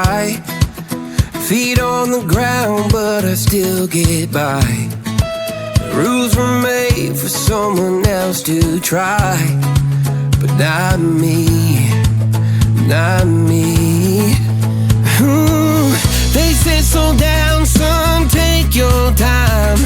high. Feet on the ground, but I still get by. Rules were made for someone else to try, but not me, not me. They said slow down, son, take your time,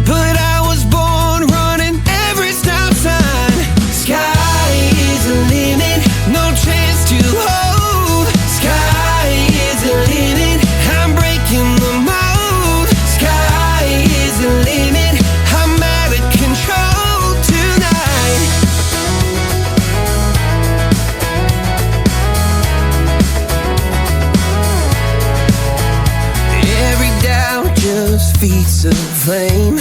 but I was born running every stop sign. Sky is the limit, no chance to hold. Sky is the limit, I'm breaking the mold. Sky is the limit, I'm out of control tonight. Every doubt just feeds the flame.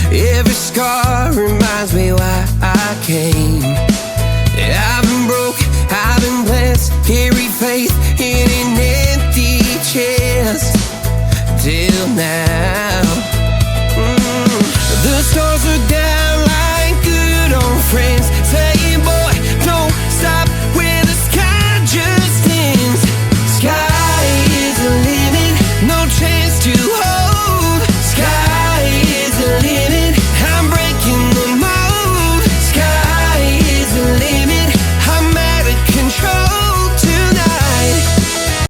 Every scar reminds me why I came. I've been broke, I've been blessed, carried faith in an empty chest till now. The stars are down.